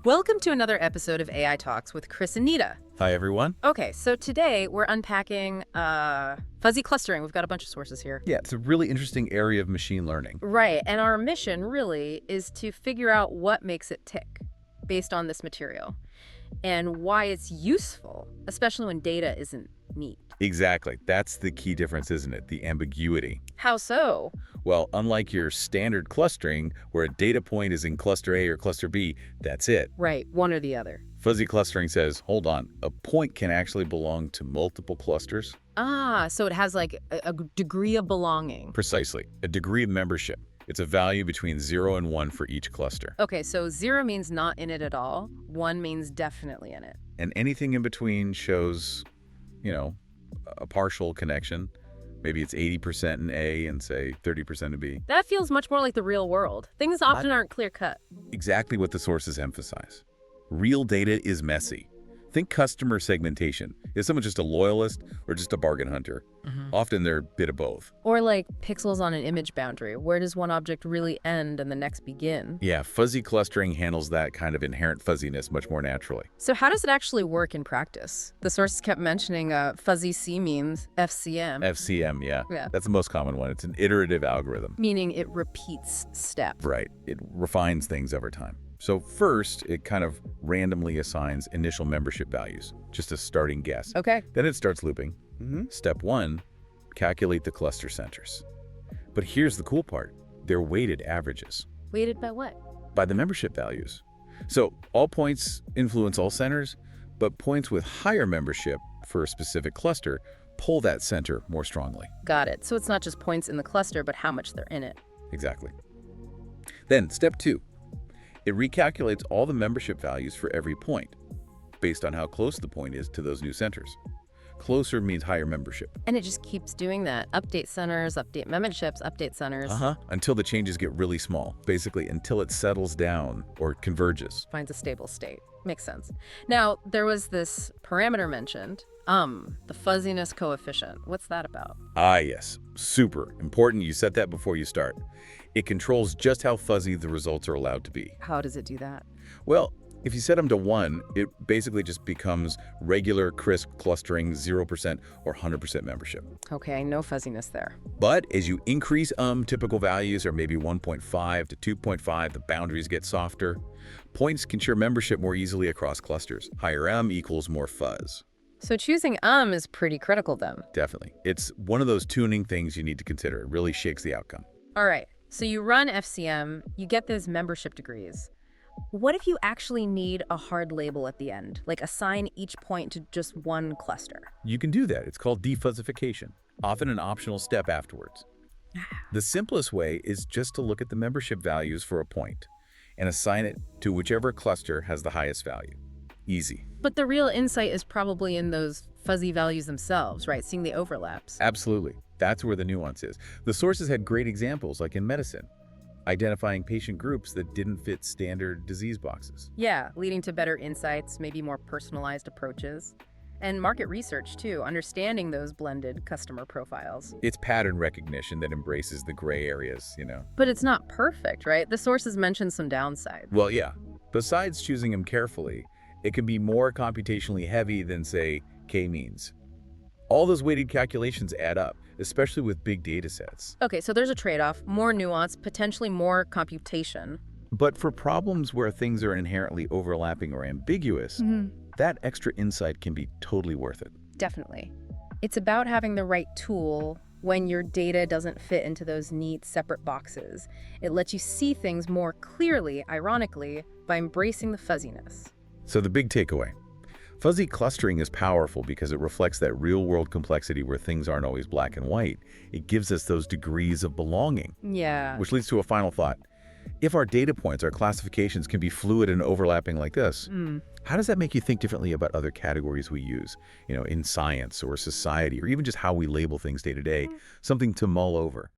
Welcome to another episode of AI Talks with Chris and Nita. Hi, everyone. Okay, so today we're unpacking fuzzy clustering. We've got a bunch of sources here. Yeah, it's a really interesting area of machine learning. Right, and our mission really is to figure out what makes it tick based on this material and why it's useful, especially when data isn't neat. Exactly. That's the key difference, isn't it? The ambiguity. How so? Well, unlike your standard clustering, where a data point is in cluster A or cluster B, that's it. Right, one or the other. Fuzzy clustering says, hold on, a point can actually belong to multiple clusters? Ah, so it has like a degree of belonging. Precisely. A degree of membership. It's a value between 0 and 1 for each cluster. Okay, so 0 means not in it at all. 1 means definitely in it. And anything in between shows, a partial connection. Maybe it's 80% in A and, say, 30% in B. That feels much more like the real world. Things often aren't clear-cut. Exactly what the sources emphasize. Real data is messy. Think customer segmentation. Is someone just a loyalist or just a bargain hunter? Often they're a bit of both. Or like pixels on an image boundary. Where does one object really end and the next begin? Yeah, fuzzy clustering handles that kind of inherent fuzziness much more naturally. So how does it actually work in practice? The sources kept mentioning fuzzy C-means, FCM. FCM, yeah. Yeah. That's the most common one. It's an iterative algorithm. Meaning it repeats steps. Right. It refines things over time. So first, it kind of randomly assigns initial membership values, just a starting guess. Okay. Then it starts looping. Step 1, calculate the cluster centers. But here's the cool part. They're weighted averages. Weighted by what? By the membership values. So all points influence all centers, but points with higher membership for a specific cluster pull that center more strongly. Got it. So it's not just points in the cluster, but how much they're in it. Exactly. Then step 2. It recalculates all the membership values for every point, based on how close the point is to those new centers. Closer means higher membership. And it just keeps doing that. Update centers, update memberships, update centers. Until the changes get really small, basically until it settles down or converges. Finds a stable state. Makes sense. Now, there was this parameter mentioned, the fuzziness coefficient. What's that about? Ah, yes. Super important you set that before you start. It controls just how fuzzy the results are allowed to be. How does it do that? Well, if you set them to 1, it basically just becomes regular, crisp clustering, 0% or 100% membership. Okay, no fuzziness there. But as you increase typical values are maybe 1.5 to 2.5, the boundaries get softer. Points can share membership more easily across clusters. Higher equals more fuzz. So choosing is pretty critical then. Definitely. It's one of those tuning things you need to consider. It really shakes the outcome. All right, so you run FCM, you get those membership degrees. What if you actually need a hard label at the end, like assign each point to just one cluster? You can do that. It's called defuzzification, often an optional step afterwards. The simplest way is just to look at the membership values for a point and assign it to whichever cluster has the highest value. Easy. But the real insight is probably in those fuzzy values themselves, right? Seeing the overlaps. Absolutely. That's where the nuance is. The sources had great examples, like in medicine, identifying patient groups that didn't fit standard disease boxes. Yeah, leading to better insights, maybe more personalized approaches. And market research, too, understanding those blended customer profiles. It's pattern recognition that embraces the gray areas, But it's not perfect, right? The sources mention some downsides. Well, yeah. Besides choosing them carefully, it can be more computationally heavy than, say, k-means. All those weighted calculations add up, especially with big data sets. Okay, so there's a trade-off, more nuance, potentially more computation. But for problems where things are inherently overlapping or ambiguous, that extra insight can be totally worth it. Definitely. It's about having the right tool when your data doesn't fit into those neat, separate boxes. It lets you see things more clearly, ironically, by embracing the fuzziness. So the big takeaway. Fuzzy clustering is powerful because it reflects that real-world complexity where things aren't always black and white. It gives us those degrees of belonging. Yeah. Which leads to a final thought. If our data points, our classifications can be fluid and overlapping like this, how does that make you think differently about other categories we use, in science or society, or even just how we label things day to day? Something to mull over.